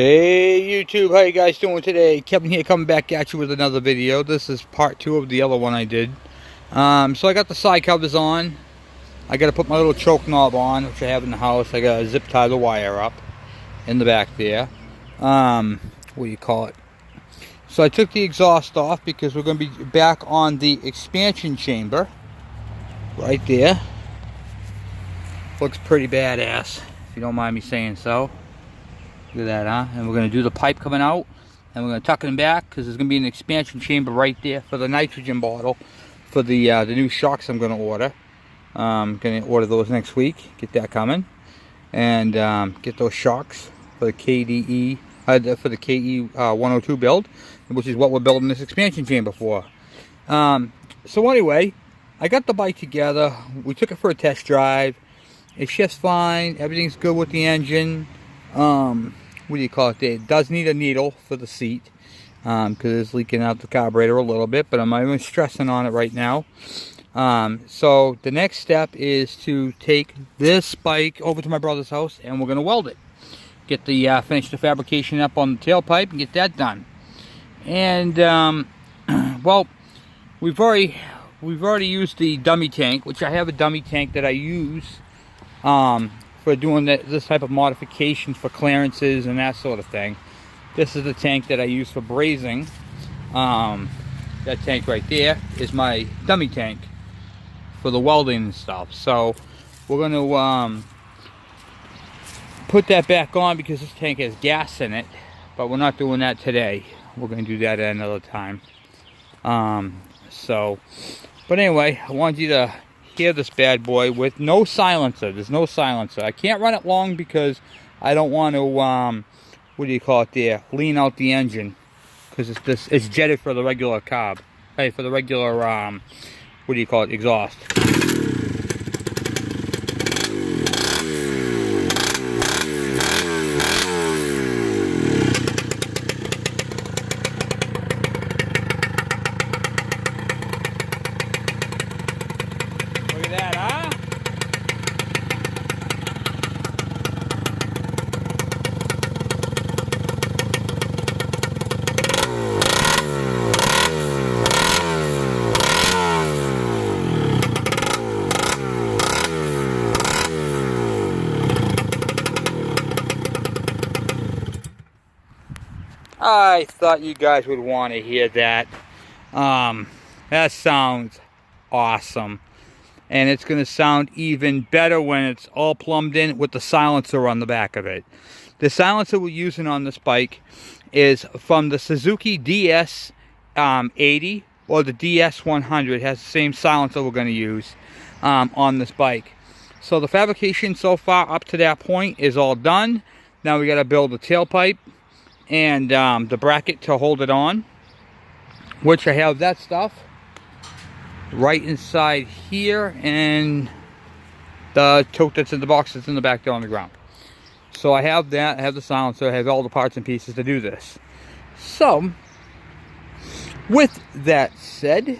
Hey YouTube, how you guys doing today? Kevin here, coming back at you with another video. This is part 2 of the other one I did. So I got the side covers on. I got to put my little choke knob on, which I have in the house. I got to zip tie the wire up in the back there. What do you call it? So I took the exhaust off because we're going to be back on the expansion chamber. Right there. Looks pretty badass, if you don't mind me saying so. Look at that, huh? And we're going to do the pipe coming out, and we're going to tuck it back because there's going to be an expansion chamber right there for the nitrogen bottle for the new shocks I'm going to order. I'm going to order those next week, get that coming, and get those shocks for the KDE, for the KE 102 build, which is what we're building this expansion chamber for. So anyway, I got the bike together. We took it for a test drive. It shifts fine. Everything's good with the engine. What do you call it? It does need a needle for the seat because it's leaking out the carburetor a little bit, but I'm not even stressing on it right now. So the next step is to take this bike over to my brother's house and we're going to weld it. Get the finish the fabrication up on the tailpipe and get that done. And well, we've already used the dummy tank, which I have a dummy tank that I use for doing this type of modifications for clearances and that sort of thing. This is the tank that I use for brazing. That tank right there is my dummy tank for the welding and stuff. So we're going to put that back on because this tank has gas in it, but we're not doing that today. We're going to do that at another time. But anyway, I wanted you to hear this bad boy with no silencer. There's no silencer. I can't run it long because I don't want to what do you call it there, lean out the engine, because it's jetted for the regular carb, hey, for the regular what do you call it, exhaust. I thought you guys would want to hear that. That sounds awesome. And it's going to sound even better when it's all plumbed in with the silencer on the back of it. The silencer we're using on this bike is from the Suzuki DS 80 or the DS 100. It has the same silencer we're going to use on this bike. So the fabrication so far up to that point is all done. Now we got to build the tailpipe and the bracket to hold it on, which I have that stuff right inside here, and the tote that's in the box that's in the back there on the ground. So I have that, I have the silencer, I have all the parts and pieces to do this. So with that said,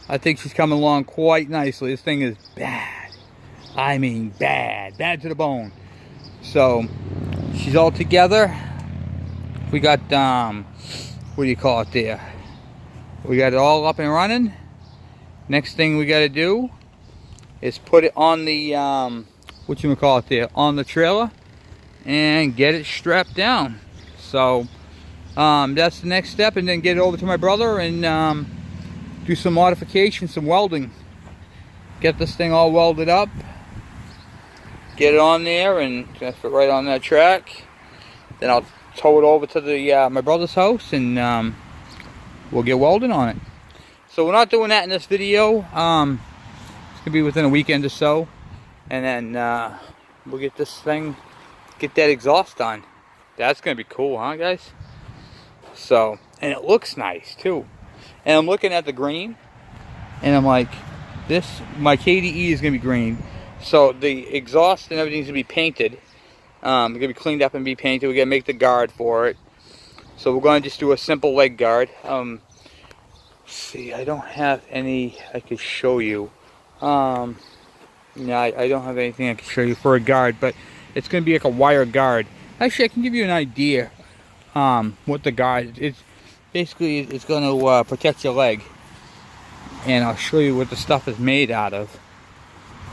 I think she's coming along quite nicely. This thing is bad. I mean bad to the bone. So she's all together. We got, what do you call it there? We got it all up and running. Next thing we got to do is put it on the, what you call it there, on the trailer and get it strapped down. So, that's the next step, and then get it over to my brother and do some modification, some welding. Get this thing all welded up. Get it on there and fit right on that track. Then I'll tow it over to the my brother's house and we'll get welding on it. So we're not doing that in this video. It's gonna be within a weekend or so, and then we'll get this thing, get that exhaust on. That's gonna be cool, huh guys? So, and it looks nice too. And I'm looking at the green and I'm like, this, my KDE is gonna be green, so the exhaust and everything's gonna be painted. It's going to be cleaned up and be painted. We're going to make the guard for it. So we're going to just do a simple leg guard. See, I don't have any I could show you. No, I don't have anything I can show you for a guard, but it's going to be like a wire guard. Actually, I can give you an idea what the guard. It's basically it's going to protect your leg, and I'll show you what the stuff is made out of.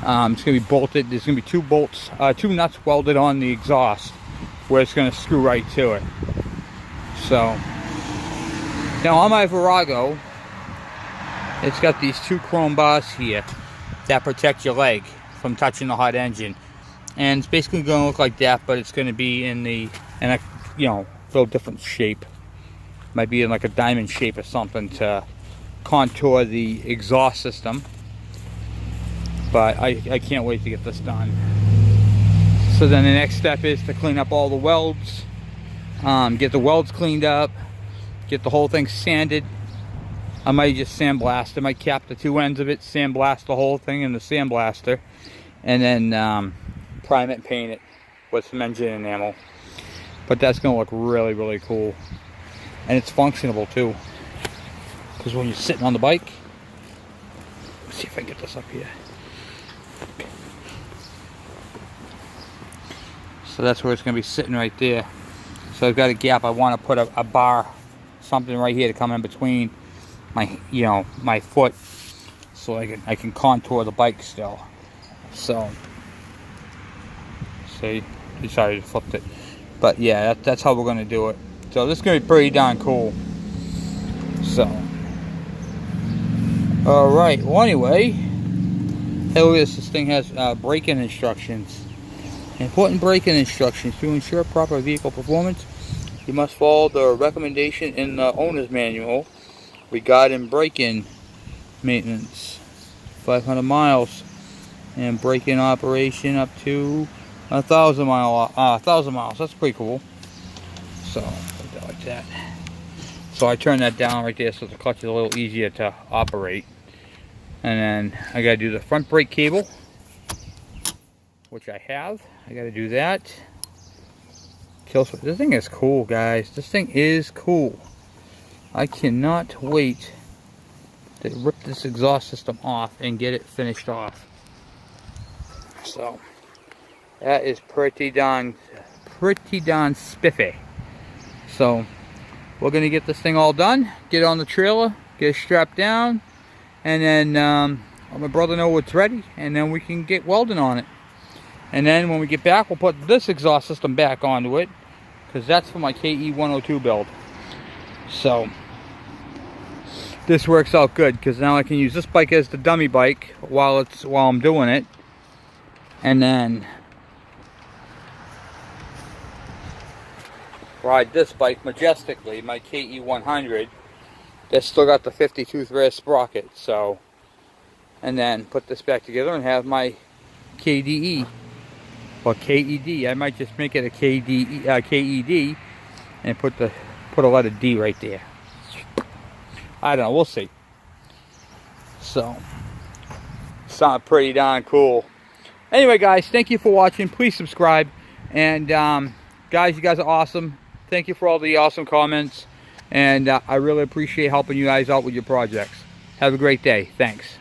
It's going to be bolted. There's going to be two bolts, two nuts welded on the exhaust, where it's going to screw right to it. So now on my Virago, it's got these two chrome bars here that protect your leg from touching the hot engine, and it's basically going to look like that, but it's going to be in a little different shape. Might be in like a diamond shape or something to contour the exhaust system. But I can't wait to get this done. So then the next step is to clean up all the welds, get the welds cleaned up, get the whole thing sanded. I might just sandblast. I might cap the two ends of it, sandblast the whole thing in the sandblaster, and then prime it and paint it with some engine enamel. But that's going to look really, really cool. And it's functional too. Because when you're sitting on the bike, let's see if I can get this up here. So that's where it's going to be sitting right there. So I've got a gap. I want to put a bar, something right here to come in between my, my foot, so I can contour the bike still. So, see, sorry, I flipped it. But yeah, that's how we're going to do it. So this is going to be pretty darn cool. So, alright, well anyway, hey, look at this. This thing has braking instructions. Important braking instructions. To ensure proper vehicle performance, you must follow the recommendation in the owner's manual regarding braking maintenance. 500 miles and braking operation up to 1,000 miles. That's pretty cool. So put that like that. So I turn that down right there so the clutch is a little easier to operate. And then I gotta do the front brake cable, which I have. I gotta do that. This thing is cool, guys. This thing is cool. I cannot wait to rip this exhaust system off and get it finished off. So that is pretty darn spiffy. So we're gonna get this thing all done, get it on the trailer, get it strapped down, and then let my brother know it's ready, and then we can get welding on it. And then when we get back, we'll put this exhaust system back onto it, because that's for my KE102 build. So this works out good, because now I can use this bike as the dummy bike while I'm doing it, and then ride this bike majestically, my KE100. That's still got the 52 thread sprocket. So, and then put this back together and have my KDE or KED. I might just make it a KED and put a letter D right there. I don't know, we'll see. So, sound pretty darn cool. Anyway, guys, thank you for watching. Please subscribe. And guys, you guys are awesome. Thank you for all the awesome comments. And I really appreciate helping you guys out with your projects. Have a great day. Thanks.